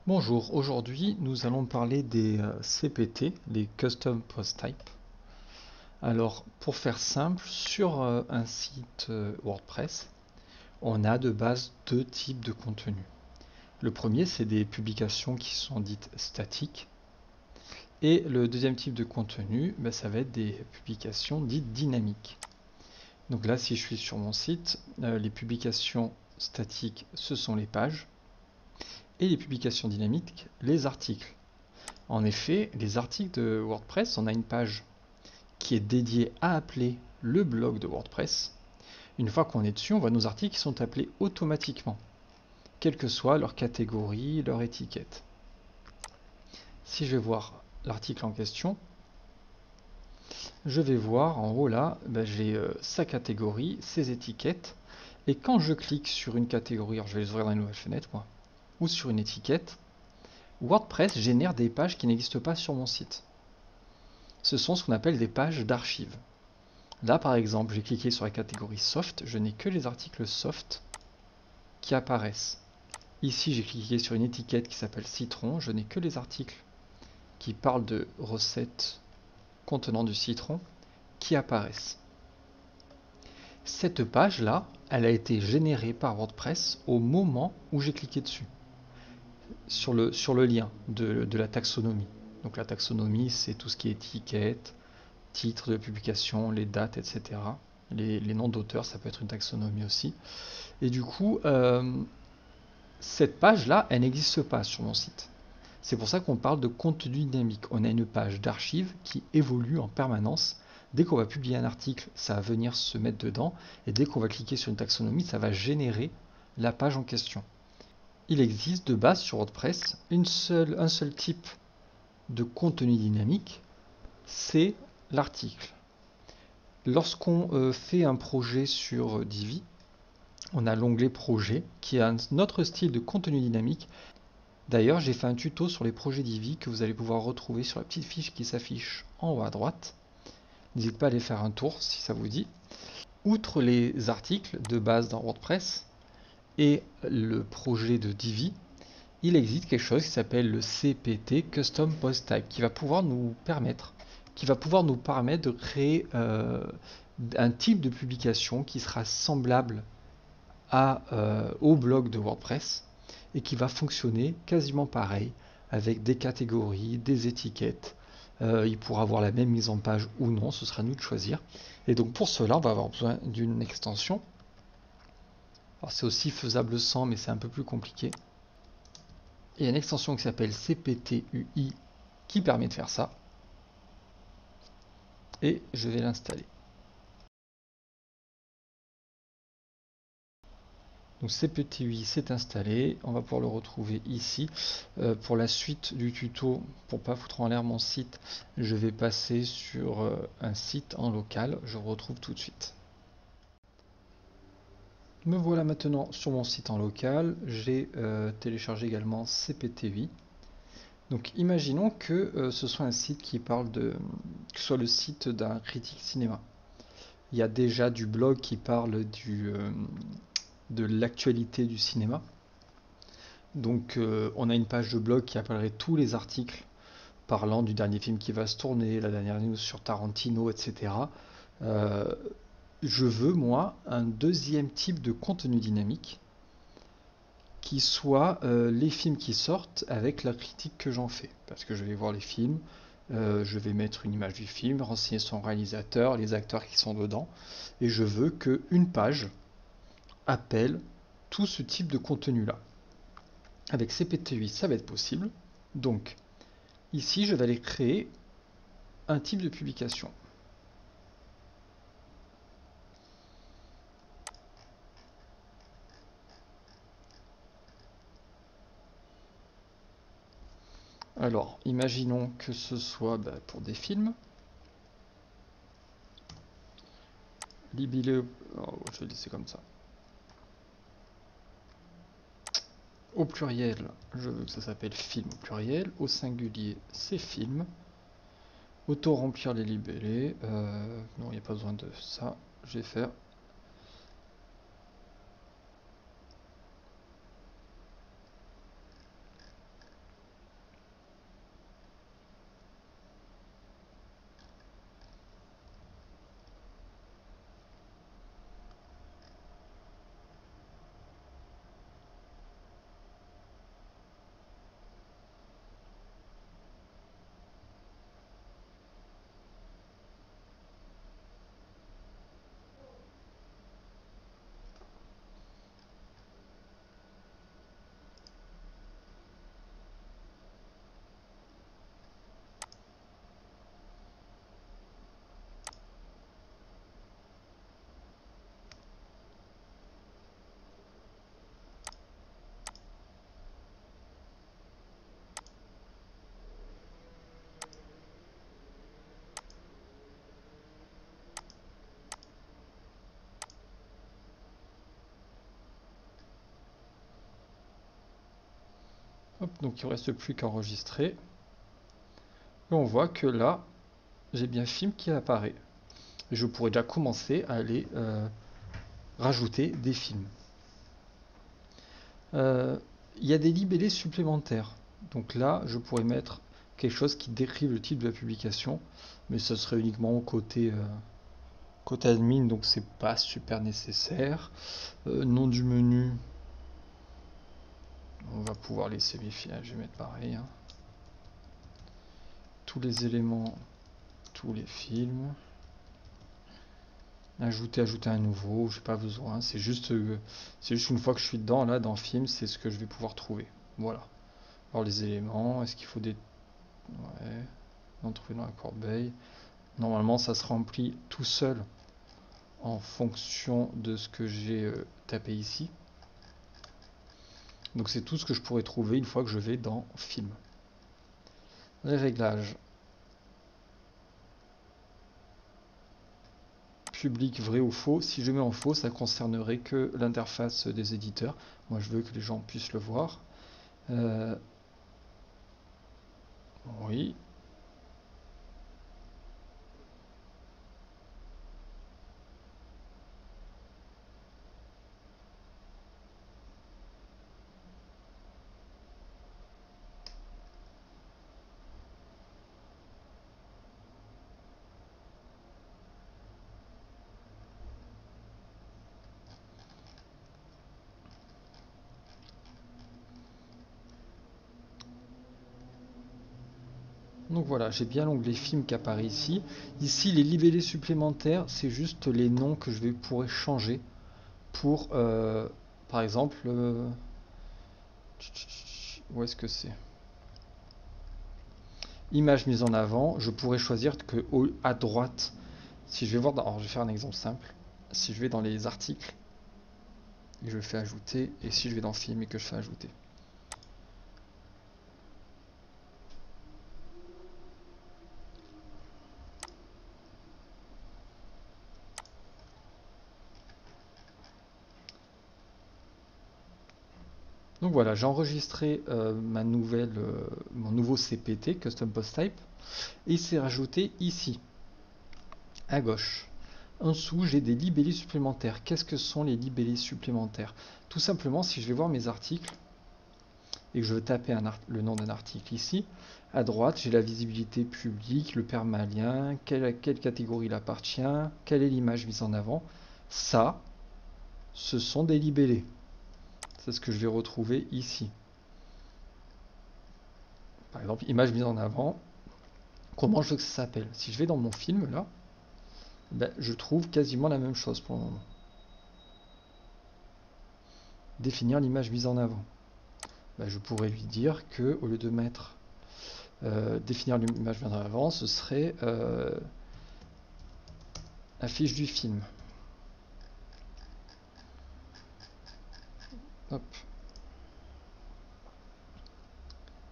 Bonjour, aujourd'hui nous allons parler des CPT, les Custom Post Type. Alors pour faire simple, sur un site WordPress, on a de base deux types de contenus. Le premier, c'est des publications qui sont dites statiques. Et le deuxième type de contenu, ça va être des publications dites dynamiques. Donc là, si je suis sur mon site, les publications statiques, ce sont les pages. Et les publications dynamiques, les articles. En effet, les articles de WordPress, on a une page qui est dédiée à appeler le blog de WordPress. Une fois qu'on est dessus, on voit nos articles qui sont appelés automatiquement, quelle que soit leur catégorie, leur étiquette. Si je vais voir l'article en question, je vais voir en haut là, j'ai sa catégorie, ses étiquettes. Et quand je clique sur une catégorie, alors je vais les ouvrir dans une nouvelle fenêtre, moi, ou sur une étiquette, WordPress génère des pages qui n'existent pas sur mon site. Ce sont ce qu'on appelle des pages d'archives. Là, par exemple, j'ai cliqué sur la catégorie Soft, je n'ai que les articles Soft qui apparaissent. Ici, j'ai cliqué sur une étiquette qui s'appelle Citron, je n'ai que les articles qui parlent de recettes contenant du citron qui apparaissent. Cette page-là, elle a été générée par WordPress au moment où j'ai cliqué dessus, sur le lien de la taxonomie. Donc la taxonomie, c'est tout ce qui est étiquette, titre de publication, les dates, etc. Les noms d'auteurs, ça peut être une taxonomie aussi. Et du coup, cette page-là, elle n'existe pas sur mon site. C'est pour ça qu'on parle de contenu dynamique. On a une page d'archives qui évolue en permanence. Dès qu'on va publier un article, ça va venir se mettre dedans. Et dès qu'on va cliquer sur une taxonomie, ça va générer la page en question. Il existe de base sur WordPress un seul type de contenu dynamique, c'est l'article. Lorsqu'on fait un projet sur Divi, on a l'onglet projet qui a un autre style de contenu dynamique. D'ailleurs, j'ai fait un tuto sur les projets Divi que vous allez pouvoir retrouver sur la petite fiche qui s'affiche en haut à droite. N'hésitez pas à aller faire un tour si ça vous dit. Outre les articles de base dans WordPress et le projet de Divi, il existe quelque chose qui s'appelle le CPT, Custom Post Type, qui va pouvoir nous permettre de créer un type de publication qui sera semblable au blog de WordPress et qui va fonctionner quasiment pareil avec des catégories, des étiquettes. Il pourra avoir la même mise en page ou non, ce sera à nous de choisir. Et donc pour cela, on va avoir besoin d'une extension. Alors c'est aussi faisable sans, mais c'est un peu plus compliqué. Il y a une extension qui s'appelle CPTUI qui permet de faire ça. Et je vais l'installer. Donc CPTUI s'est installé, on va pouvoir le retrouver ici. Pour la suite du tuto, pour pas foutre en l'air mon site, je vais passer sur un site en local, je vous retrouve tout de suite. Me voilà maintenant sur mon site en local, j'ai téléchargé également CPTUI. Donc imaginons que ce soit un site qui parle que ce soit le site d'un critique cinéma. Il y a déjà du blog qui parle de l'actualité du cinéma. Donc on a une page de blog qui appellerait tous les articles parlant du dernier film qui va se tourner, la dernière news sur Tarantino, etc. Je veux, moi, un deuxième type de contenu dynamique qui soit les films qui sortent avec la critique que j'en fais. Parce que je vais voir les films, je vais mettre une image du film, renseigner son réalisateur, les acteurs qui sont dedans, et je veux qu'une page appelle tout ce type de contenu-là. Avec CPT8, ça va être possible. Donc, ici, je vais aller créer un type de publication. Alors, imaginons que ce soit pour des films. Libellé, oh, je vais laisser comme ça. Au pluriel, je veux que ça s'appelle film au pluriel. Au singulier, c'est film. Auto-remplir les libellés. Non, il n'y a pas besoin de ça. Je vais faire Hop, donc il ne reste plus qu'à enregistrer. Et on voit que là, j'ai bien film qui apparaît. Je pourrais déjà commencer à aller rajouter des films. Il y a des libellés supplémentaires. Donc là, je pourrais mettre quelque chose qui décrit le titre de la publication, mais ce serait uniquement côté admin, donc c'est pas super nécessaire. Nom du menu, on va pouvoir laisser les films, je vais mettre pareil. Hein. Tous les éléments, tous les films. Ajouter un nouveau, j'ai pas besoin. C'est juste une fois que je suis dedans, là, dans film, c'est ce que je vais pouvoir trouver. Voilà. Alors les éléments, est-ce qu'il faut des... Ouais, on trouver dans la corbeille. Normalement, ça se remplit tout seul en fonction de ce que j'ai tapé ici. Donc c'est tout ce que je pourrais trouver une fois que je vais dans film. Les réglages. Public vrai ou faux. Si je mets en faux, ça concernerait que l'interface des éditeurs. Moi, je veux que les gens puissent le voir. Oui. Donc voilà, j'ai bien l'onglet film qui apparaît ici. Ici, les libellés supplémentaires, c'est juste les noms que je pourrais changer pour, par exemple, où est-ce que c'est? Image mise en avant, je pourrais choisir que à droite, si je vais voir, alors je vais faire un exemple simple. Si je vais dans les articles et je fais ajouter, et si je vais dans film et que je fais ajouter. Donc voilà, j'ai enregistré mon nouveau CPT, Custom Post Type, et il s'est rajouté ici, à gauche. En dessous, j'ai des libellés supplémentaires. Qu'est-ce que sont les libellés supplémentaires? Tout simplement, si je vais voir mes articles, et que je veux taper le nom d'un article ici, à droite, j'ai la visibilité publique, le permalien, quelle catégorie il appartient, quelle est l'image mise en avant. Ça, ce sont des libellés. C'est ce que je vais retrouver ici. Par exemple, image mise en avant. Comment je veux que ça s'appelle? Si je vais dans mon film, là, ben, je trouve quasiment la même chose pour le moment. Définir l'image mise en avant. Ben, je pourrais lui dire que, au lieu de mettre définir l'image mise en avant, ce serait affiche du film. Hop.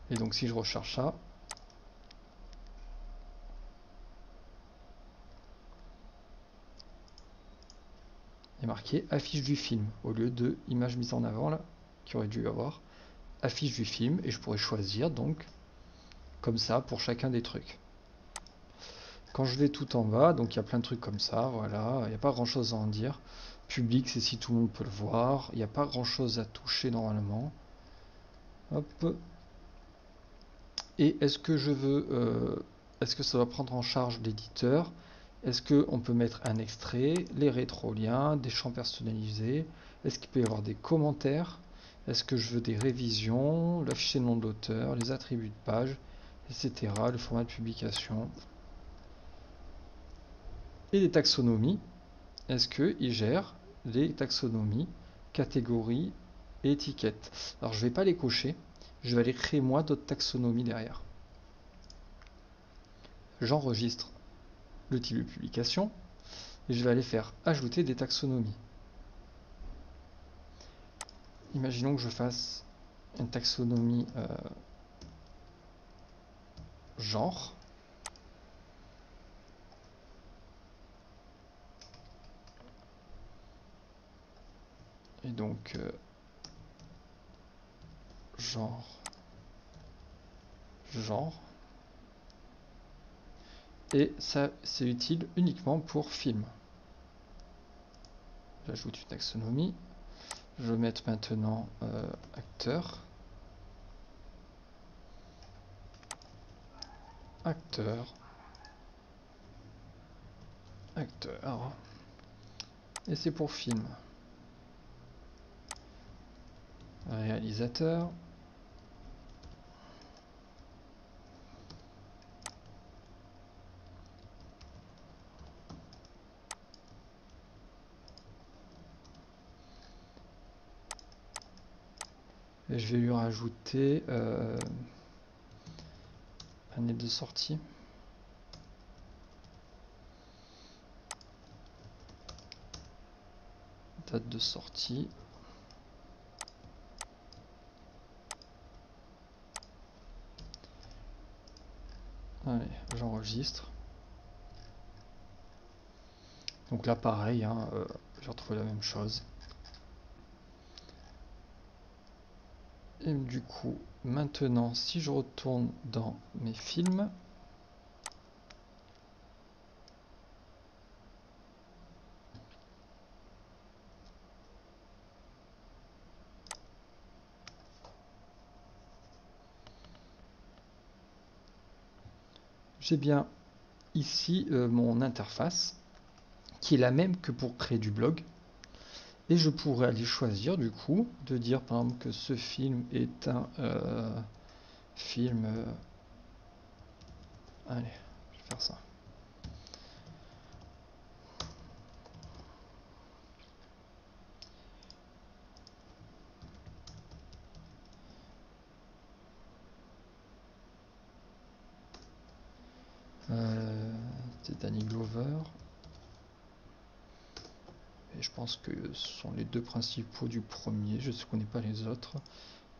Et donc si je recherche ça, il est marqué affiche du film au lieu de image mise en avant là, qui aurait dû y avoir affiche du film, et je pourrais choisir donc comme ça pour chacun des trucs. Quand je vais tout en bas, donc il y a plein de trucs comme ça, voilà, il n'y a pas grand chose à en dire. Public, c'est si tout le monde peut le voir, il n'y a pas grand chose à toucher normalement. Hop. Et est-ce que je veux, est-ce que ça va prendre en charge l'éditeur? Est-ce qu'on peut mettre un extrait, les rétroliens, des champs personnalisés? Est-ce qu'il peut y avoir des commentaires? Est-ce que je veux des révisions, l'afficher le nom de l'auteur, les attributs de page, etc., le format de publication? Et les taxonomies, est-ce qu'il gère les taxonomies, catégories et étiquettes? Alors je ne vais pas les cocher, je vais aller créer moi d'autres taxonomies derrière. J'enregistre le type de publication et je vais aller faire ajouter des taxonomies. Imaginons que je fasse une taxonomie genre. Et donc genre genre. Et ça, c'est utile uniquement pour film. J'ajoute une taxonomie. Je vais mettre maintenant acteur. Acteur. Acteur. Et c'est pour film. Réalisateur. Et je vais lui rajouter année de sortie. Date de sortie. Allez, j'enregistre. Donc là, pareil, hein, j'ai retrouvé la même chose. Et du coup, maintenant, si je retourne dans mes films, j'ai bien ici mon interface qui est la même que pour créer du blog. Et je pourrais aller choisir du coup de dire par exemple que ce film est un film. Allez, je vais faire ça. C'est Danny Glover. Et je pense que ce sont les deux principaux du premier, je ne connais pas les autres.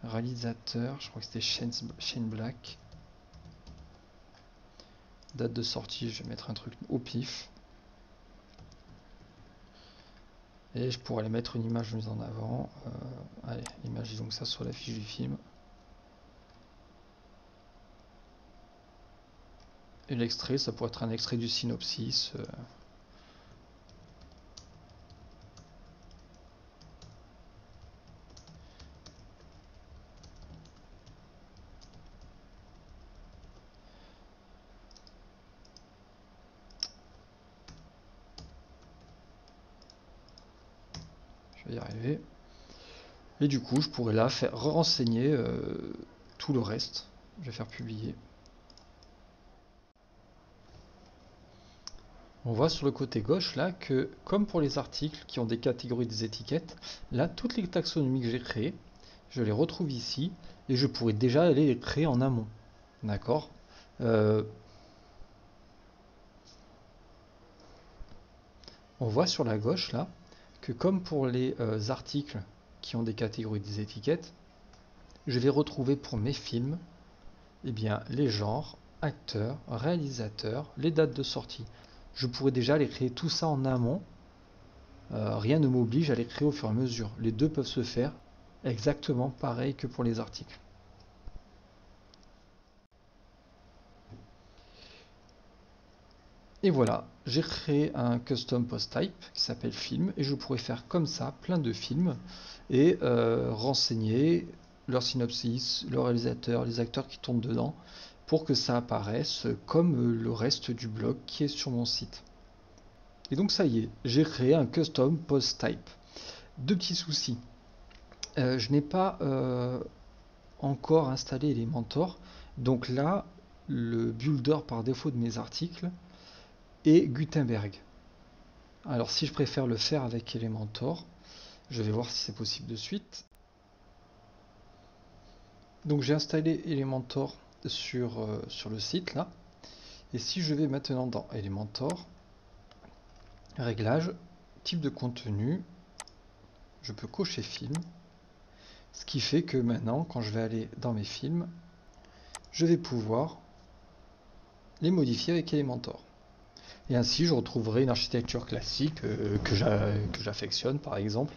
Réalisateur, je crois que c'était Shane Black. Date de sortie, je vais mettre un truc au pif. Et je pourrais aller mettre une image mise en avant. Allez, imaginons que ça soit la fiche du film. Et l'extrait, ça pourrait être un extrait du synopsis. Je vais y arriver. Et du coup, je pourrais là faire renseigner tout le reste. Je vais faire publier. On voit sur le côté gauche là que, comme pour les articles qui ont des catégories des étiquettes, là, toutes les taxonomies que j'ai créées, je les retrouve ici et je pourrais déjà aller les créer en amont. D'accord On voit sur la gauche là que, comme pour les articles qui ont des catégories des étiquettes, je vais retrouver pour mes films les genres, acteurs, réalisateurs, les dates de sortie. Je pourrais déjà les créer tout ça en amont. Rien ne m'oblige à les créer au fur et à mesure. Les deux peuvent se faire exactement pareil que pour les articles. Et voilà, j'ai créé un custom post type qui s'appelle film et je pourrais faire comme ça plein de films et renseigner leur synopsis, le réalisateur, les acteurs qui tournent dedans pour que ça apparaisse comme le reste du blog qui est sur mon site. Et donc ça y est, j'ai créé un custom post type. Deux petits soucis. Je n'ai pas encore installé Elementor. Donc là, le builder par défaut de mes articles est Gutenberg. Alors si je préfère le faire avec Elementor, je vais voir si c'est possible de suite. Donc j'ai installé Elementor sur le site là. Et si je vais maintenant dans Elementor, réglages, type de contenu, je peux cocher film. Ce qui fait que maintenant, quand je vais aller dans mes films, je vais pouvoir les modifier avec Elementor. Et ainsi, je retrouverai une architecture classique que j'affectionne, par exemple.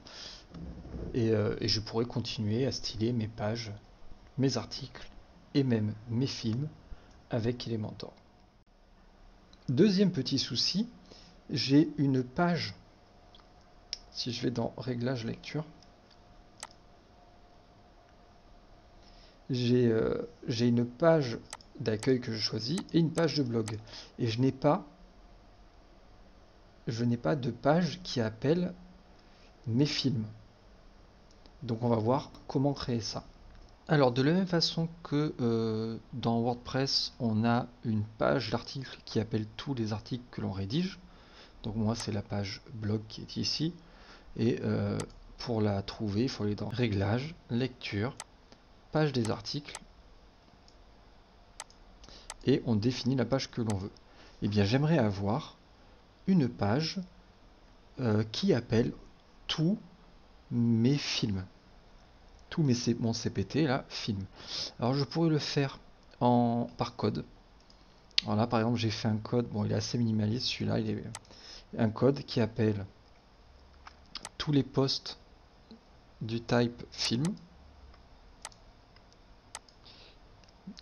Et je pourrais continuer à styler mes pages, mes articles et même mes films avec Elementor. Deuxième petit souci, j'ai une page. Si je vais dans Réglages lecture, j'ai une page d'accueil que je choisis et une page de blog. Et je n'ai pas de page qui appelle mes films. Donc on va voir comment créer ça. Alors de la même façon que dans WordPress, on a une page d'articles qui appelle tous les articles que l'on rédige. Donc moi c'est la page blog qui est ici. Et pour la trouver, il faut aller dans Réglages, Lecture, Page des articles. Et on définit la page que l'on veut. Eh bien j'aimerais avoir une page qui appelle tous mes films. Mon CPT là, film. Alors je pourrais le faire par code. Voilà, par exemple j'ai fait un code, bon il est assez minimaliste celui-là, il est un code qui appelle tous les posts du type film,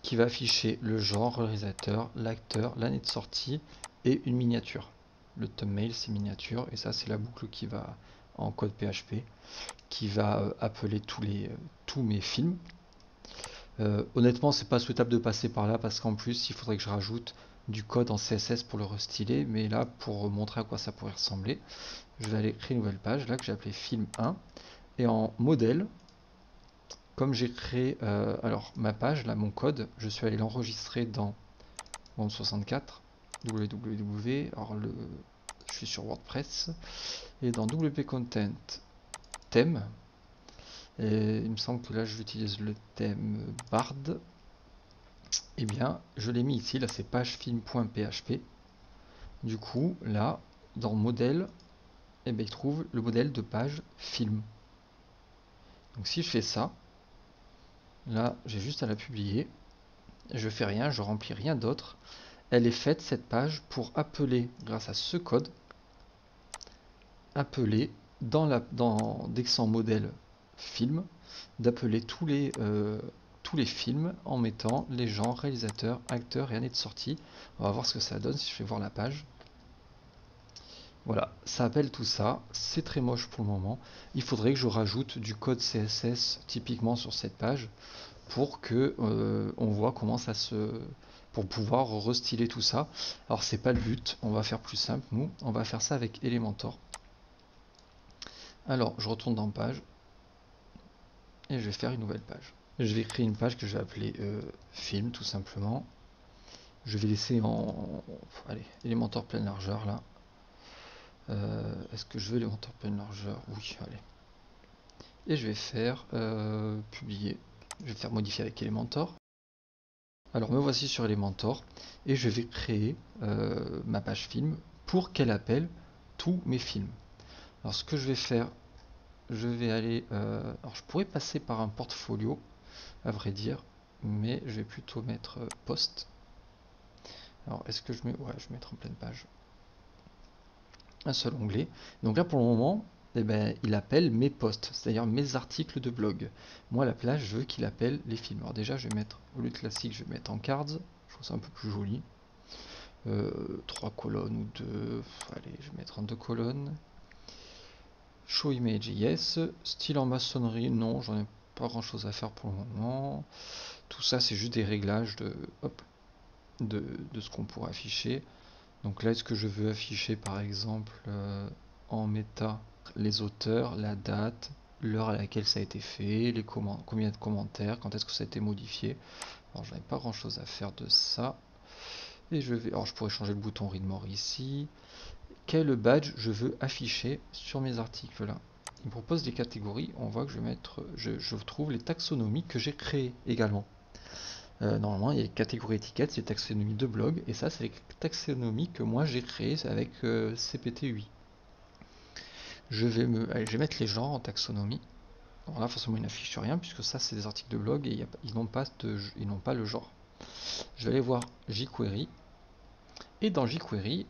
qui va afficher le genre, le réalisateur, l'acteur, l'année de sortie et une miniature. Le thumbnail c'est miniature et ça c'est la boucle qui va en code PHP qui va appeler tous mes films. Honnêtement c'est pas souhaitable de passer par là parce qu'en plus il faudrait que je rajoute du code en CSS pour le restyler, mais là pour montrer à quoi ça pourrait ressembler, je vais aller créer une nouvelle page là que j'ai appelée film 1 et en modèle, comme j'ai créé alors ma page là, mon code, je suis allé l'enregistrer dans Bond64 www, alors je suis sur WordPress et dans WP Content thème, et il me semble que là j'utilise le thème Bard. Et bien je l'ai mis ici, là c'est pagefilm.php. Du coup là dans modèle, et bien il trouve le modèle de page film. Donc si je fais ça, là j'ai juste à la publier, je fais rien, je remplis rien d'autre. Elle est faite cette page pour appeler, grâce à ce code, appeler dès que c'est en modèle film, d'appeler tous les films en mettant les genres, réalisateurs, acteurs et année de sortie. On va voir ce que ça donne si je fais voir la page. Voilà, ça appelle tout ça, c'est très moche pour le moment. Il faudrait que je rajoute du code CSS typiquement sur cette page pour que on voit comment ça se... pour pouvoir restyler tout ça. Alors c'est pas le but, on va faire plus simple nous, on va faire ça avec Elementor. Alors je retourne dans page et je vais faire une nouvelle page. Je vais créer une page que je vais appeler film tout simplement. Je vais laisser en... allez, Elementor pleine largeur là. Est-ce que je veux Elementor pleine largeur? Oui, allez. Et je vais faire publier. Je vais faire modifier avec Elementor. Alors me voici sur Elementor et je vais créer ma page film pour qu'elle appelle tous mes films. Alors ce que je vais faire, je vais aller... alors je pourrais passer par un portfolio, à vrai dire, mais je vais plutôt mettre post. Alors est-ce que je mets... Ouais, je vais mettre en pleine page. Un seul onglet. Donc là pour le moment, eh ben, il appelle mes posts, c'est-à-dire mes articles de blog. Moi à la place, je veux qu'il appelle les films. Alors déjà, je vais mettre, au lieu de classique, je vais mettre en cards. Je trouve ça un peu plus joli. 3 colonnes ou 2. Allez, je vais mettre en 2 colonnes. Show image, yes. Style en maçonnerie, non, j'en ai pas grand chose à faire pour le moment. Tout ça, c'est juste des réglages de ce qu'on pourrait afficher. Donc là, est-ce que je veux afficher par exemple en méta les auteurs, la date, l'heure à laquelle ça a été fait, combien de commentaires, quand est-ce que ça a été modifié. Alors j'en ai pas grand chose à faire de ça. Et alors je pourrais changer le bouton read more ici. Quel badge je veux afficher sur mes articles là. Il me propose des catégories, on voit que je trouve les taxonomies que j'ai créées également. Normalement il y a les catégories étiquettes, c'est les taxonomies de blog, et ça c'est les taxonomies que moi j'ai créées avec CPT8. Je vais mettre les genres en taxonomie. Alors là forcément il n'affiche rien puisque ça c'est des articles de blog et ils n'ont pas le genre. Je vais aller voir jQuery, et dans jQuery,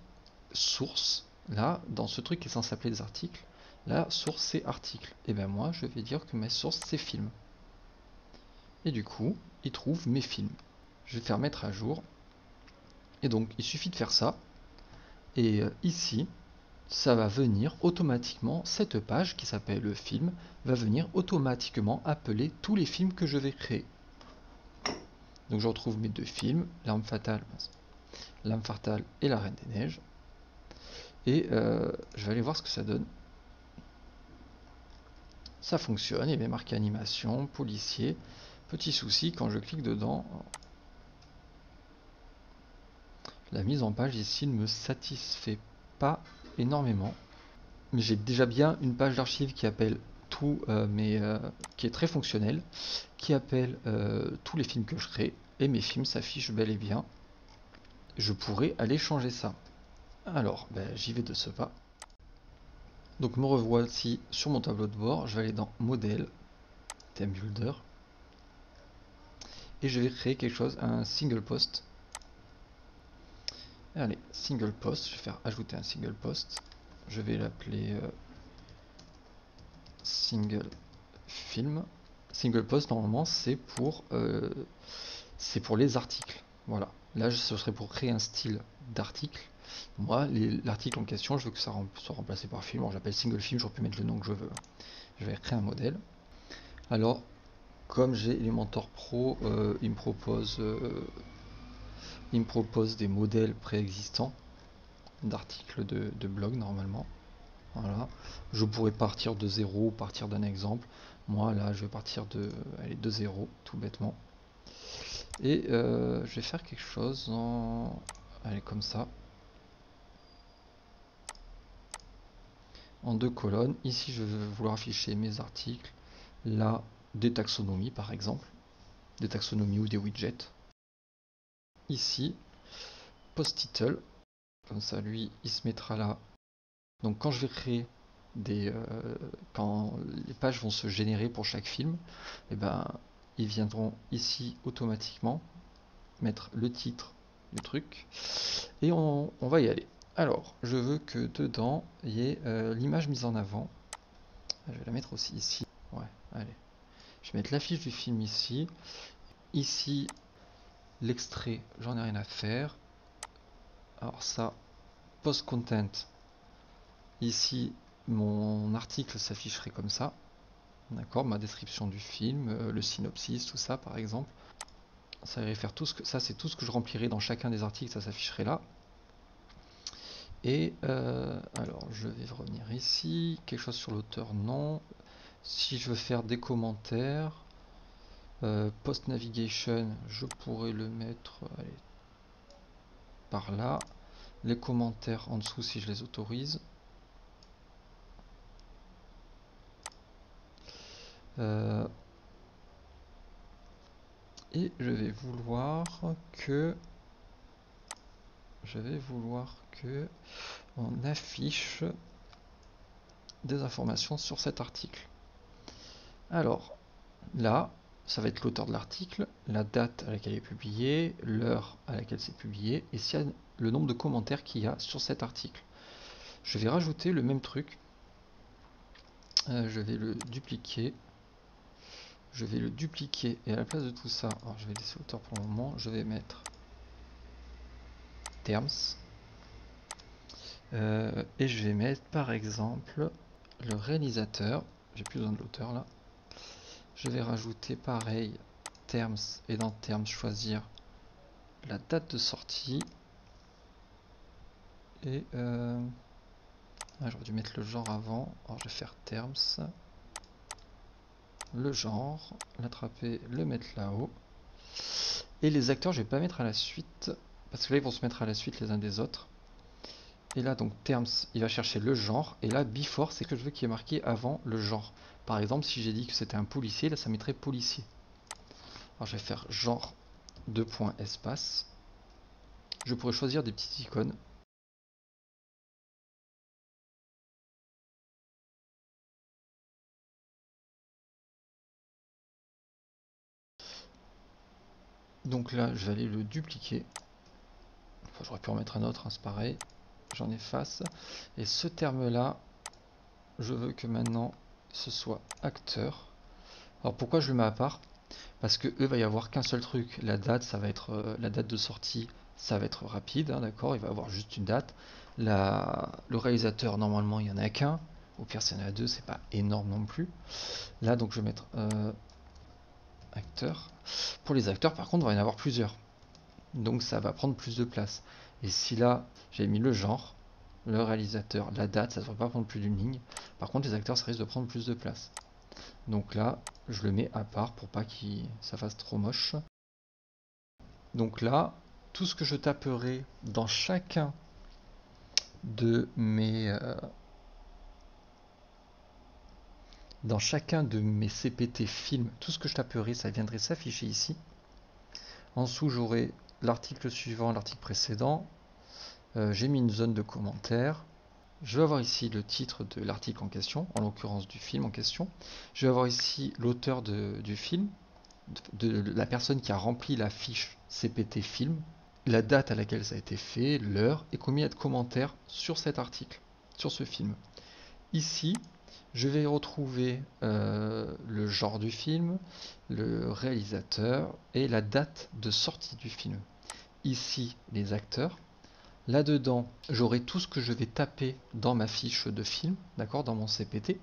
source, là dans ce truc qui est censé s'appeler des articles, la source c'est article. Et bien moi je vais dire que ma source c'est film. et du coup il trouve mes films. Je vais faire mettre à jour, et donc il suffit de faire ça, et ici ça va venir automatiquement, cette page qui s'appelle le film va venir automatiquement appeler tous les films que je vais créer. Donc je retrouve mes deux films, L'Arme Fatale et La Reine des Neiges, et je vais aller voir ce que ça donne. Ça fonctionne, il est marqué animation, policier. Petit souci, quand je clique dedans, la mise en page ici ne me satisfait pas énormément. Mais j'ai déjà bien une page d'archives qui appelle tout, qui est très fonctionnelle, qui appelle tous les films que je crée, et mes films s'affichent bel et bien. Je pourrais aller changer ça. Alors, j'y vais de ce pas. Donc me revoici sur mon tableau de bord, je vais aller dans Modèle, Theme Builder, et je vais créer quelque chose, un single post. Allez, single post, je vais faire ajouter un single post, je vais l'appeler single film. Single post normalement c'est pour les articles, voilà. Là ce serait pour créer un style d'article. Moi l'article en question je veux que ça soit remplacé par film, alors j'appelle single film, j'aurais pu mettre le nom que je veux. Je vais créer un modèle. Alors comme j'ai Elementor Pro, il me propose des modèles préexistants d'articles de blog normalement. Voilà. Je pourrais partir de 0 ou partir d'un exemple. Moi là je vais partir de 0 tout bêtement. Et je vais faire quelque chose en... Allez, comme ça. En 2 colonnes. Ici je vais vouloir afficher mes articles. Là des taxonomies par exemple. Des taxonomies ou des widgets. Ici post-title. Comme ça lui il se mettra là. Donc quand je vais créer quand les pages vont se générer pour chaque film, et ils viendront ici automatiquement mettre le titre du truc et on va y aller. Alors je veux que dedans il y ait l'image mise en avant. Je vais la mettre aussi ici. Ouais, allez. Je vais mettre l'affiche du film ici. Ici l'extrait, j'en ai rien à faire. Alors ça, post content. Ici mon article s'afficherait comme ça. D'accord, ma description du film, le synopsis, tout ça par exemple. Ça irait faire tout ce que ça, c'est tout ce que je remplirai dans chacun des articles, ça s'afficherait là. Et alors je vais revenir ici, quelque chose sur l'auteur, non. Si je veux faire des commentaires, post navigation, je pourrais le mettre par là. Les commentaires en dessous si je les autorise. Et je vais vouloir que on affiche des informations sur cet article. Alors là, ça va être l'auteur de l'article, la date à laquelle il est publié, l'heure à laquelle c'est publié, et s'il y a le nombre de commentaires qu'il y a sur cet article. Je vais rajouter le même truc. Je vais le dupliquer. Et à la place de tout ça, alors je vais laisser l'auteur pour le moment, je vais mettre terms. Et je vais mettre par exemple le réalisateur. J'ai plus besoin de l'auteur là. Je vais rajouter pareil terms et dans terms choisir la date de sortie. Et j'aurais dû mettre le genre avant. Alors je vais faire terms, le genre, l'attraper, le mettre là-haut. Et les acteurs je vais pas mettre à la suite parce que là ils vont se mettre à la suite les uns des autres. Et là donc terms il va chercher le genre, et là before c'est que je veux qu'il y ait marqué avant le genre. Par exemple si j'ai dit que c'était un policier, là ça mettrait policier. Alors je vais faire genre 2 points espace. Je pourrais choisir des petites icônes. Donc là je vais aller le dupliquer. Enfin, j'aurais pu en mettre un autre, hein, c'est pareil. J'en efface. Et ce terme là, je veux que maintenant ce soit acteur. Alors pourquoi je le mets à part? Parce que eux, va y avoir qu'un seul truc. La date, ça va être la date de sortie, ça va être rapide, hein, d'accord. Il va avoir juste une date. Le réalisateur, normalement, il y en a qu'un. Au pire, s'il y en a deux, c'est pas énorme non plus. Là, donc, je vais mettre acteur. Pour les acteurs, par contre, il va y en avoir plusieurs. Donc, ça va prendre plus de place. Et si là, j'ai mis le genre, le réalisateur, la date, ça ne devrait pas prendre plus d'une ligne. Par contre, les acteurs, ça risque de prendre plus de place. Donc là, je le mets à part pour pas que ça fasse trop moche. Donc là, tout ce que je taperai dans chacun de mes CPT films, tout ce que je taperai, ça viendrait s'afficher ici. En dessous, j'aurai l'article suivant, l'article précédent. J'ai mis une zone de commentaires. Je vais avoir ici le titre de l'article en question, en l'occurrence du film en question. Je vais avoir ici l'auteur du film, de la personne qui a rempli la fiche CPT film, la date à laquelle ça a été fait, l'heure et combien il y a de commentaires sur cet article, sur ce film. Ici, je vais retrouver le genre du film, le réalisateur et la date de sortie du film. Ici, les acteurs. Là-dedans, j'aurai tout ce que je vais taper dans ma fiche de film, d'accord, dans mon CPT.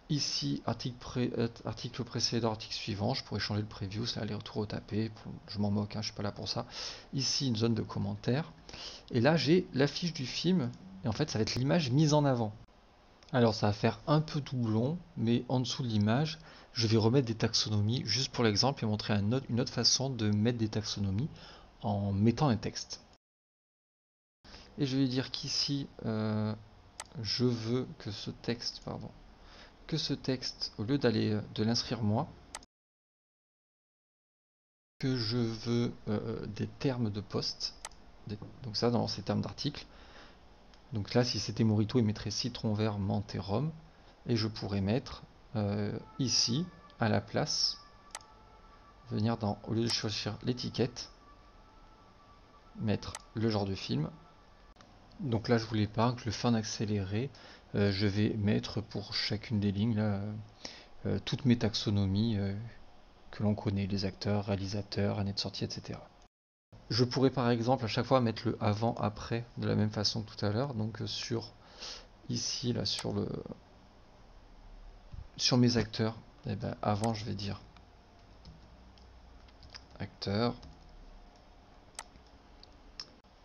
Ici, article précédent, article suivant, je pourrais changer le preview, c'est aller-retour au tapé, je m'en moque, hein, je suis pas là pour ça. Ici, une zone de commentaires. Et là, j'ai la fiche du film, et en fait, ça va être l'image mise en avant. Alors, ça va faire un peu doublon, mais en dessous de l'image, je vais remettre des taxonomies, juste pour l'exemple, et montrer une autre façon de mettre des taxonomies en mettant un texte. Et je vais dire qu'ici, je veux que ce texte, au lieu de l'inscrire moi, que je veux des termes de poste. Donc ça, dans ces termes d'article. Donc là, si c'était Morito, il mettrait citron vert, menthe et rhum. Et je pourrais mettre ici, à la place, venir au lieu de choisir l'étiquette, mettre le genre de film. Donc là, je voulais pas que je le fasse en accéléré. Je vais mettre pour chacune des lignes là, toutes mes taxonomies que l'on connaît, les acteurs, réalisateurs, année de sortie, etc. Je pourrais par exemple à chaque fois mettre le avant, après, de la même façon que tout à l'heure. Donc ici, là, sur mes acteurs, eh ben, avant, je vais dire acteur.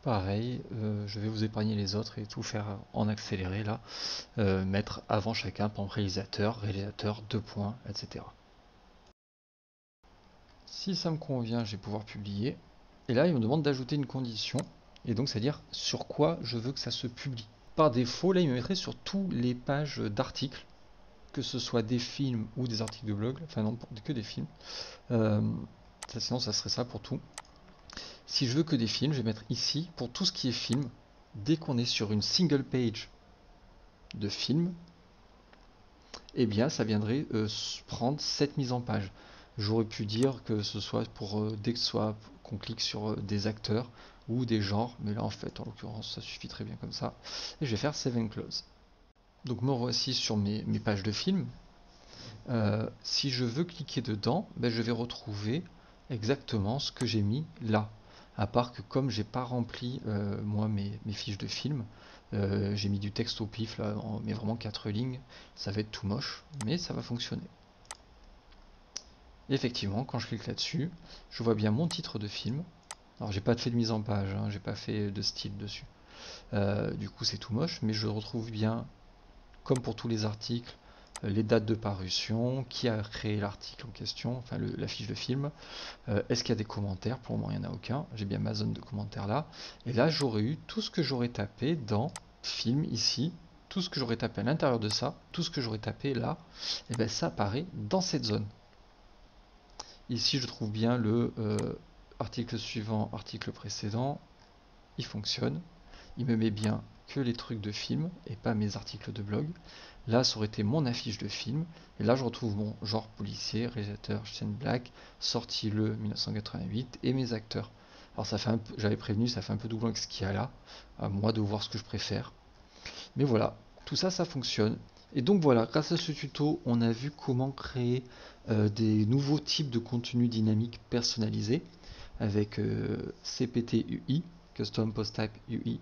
Pareil, je vais vous épargner les autres et tout faire en accéléré là. Mettre avant chacun, par exemple réalisateur, 2 points, etc. Si ça me convient, je vais pouvoir publier. Et là, il me demande d'ajouter une condition. Et donc, c'est-à-dire sur quoi je veux que ça se publie. Par défaut, là, il me mettrait sur toutes les pages d'articles, que ce soit des films ou des articles de blog. Enfin, non, que des films. Sinon, ça serait ça pour tout. Si je veux que des films, je vais mettre ici, pour tout ce qui est film, dès qu'on est sur une single page de film, eh bien, ça viendrait prendre cette mise en page. J'aurais pu dire que ce soit pour dès qu'on clique sur des acteurs ou des genres, mais là en fait en l'occurrence ça suffit très bien comme ça. Et je vais faire Save and Close. Donc me voici sur mes pages de films. Si je veux cliquer dedans, ben, je vais retrouver exactement ce que j'ai mis là. À part que comme j'ai pas rempli moi mes fiches de films, j'ai mis du texte au pif là, mais vraiment 4 lignes, ça va être tout moche, mais ça va fonctionner. Et effectivement, quand je clique là-dessus, je vois bien mon titre de film. Alors j'ai pas fait de mise en page, hein, j'ai pas fait de style dessus. Du coup c'est tout moche, mais je retrouve bien, comme pour tous les articles, les dates de parution, qui a créé l'article en question, enfin la fiche de film, est-ce qu'il y a des commentaires, pour le moment il n'y en a aucun, j'ai bien ma zone de commentaires là, et là j'aurais eu tout ce que j'aurais tapé dans film ici, tout ce que j'aurais tapé à l'intérieur de ça, tout ce que j'aurais tapé là, et bien ça apparaît dans cette zone. Ici je trouve bien le article suivant, article précédent, il fonctionne, il me met bien que les trucs de film et pas mes articles de blog. Là, ça aurait été mon affiche de film. Et là, je retrouve mon genre policier, réalisateur Shane Black, sorti le 1988 et mes acteurs. Alors, ça fait un peu, j'avais prévenu, ça fait un peu doublon avec ce qu'il y a là. À moi de voir ce que je préfère. Mais voilà, tout ça, ça fonctionne. Et donc voilà, grâce à ce tuto, on a vu comment créer des nouveaux types de contenu dynamique personnalisés avec CPT UI, Custom Post Type UI.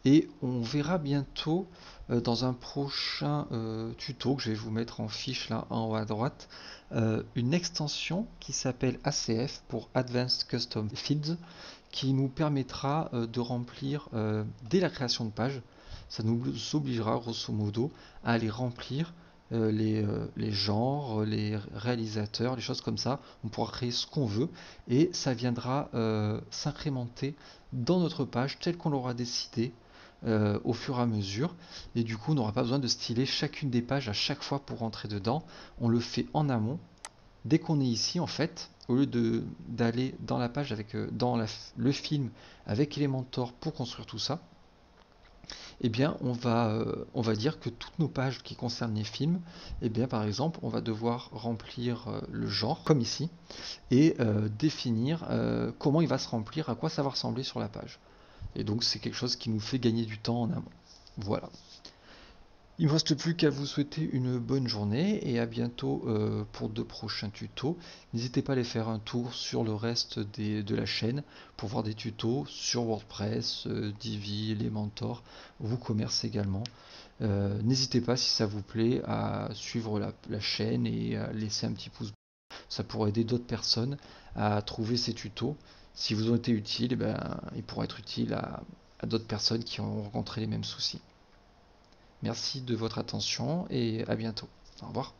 Et on verra bientôt dans un prochain tuto que je vais vous mettre en fiche là en haut à droite, une extension qui s'appelle ACF pour Advanced Custom Fields qui nous permettra de remplir dès la création de page. Ça nous obligera grosso modo à aller remplir les genres, les réalisateurs, les choses comme ça. On pourra créer ce qu'on veut et ça viendra s'incrémenter dans notre page telle qu'on l'aura décidé au fur et à mesure. Et du coup, on n'aura pas besoin de styler chacune des pages à chaque fois pour rentrer dedans. On le fait en amont. Dès qu'on est ici, en fait, au lieu d'aller dans la page avec le film avec Elementor pour construire tout ça, eh bien, on va dire que toutes nos pages qui concernent les films, eh bien, par exemple, on va devoir remplir le genre, comme ici, et définir comment il va se remplir, à quoi ça va ressembler sur la page. Et donc, c'est quelque chose qui nous fait gagner du temps en amont. Voilà. Il ne me reste plus qu'à vous souhaiter une bonne journée et à bientôt pour de prochains tutos. N'hésitez pas à aller faire un tour sur le reste de la chaîne pour voir des tutos sur WordPress, Divi, Elementor, WooCommerce également. N'hésitez pas si ça vous plaît à suivre la chaîne et à laisser un petit pouce bleu. Ça pourrait aider d'autres personnes à trouver ces tutos. Si vous ont été utiles, eh ben, ils pourront être utiles à d'autres personnes qui ont rencontré les mêmes soucis. Merci de votre attention et à bientôt. Au revoir.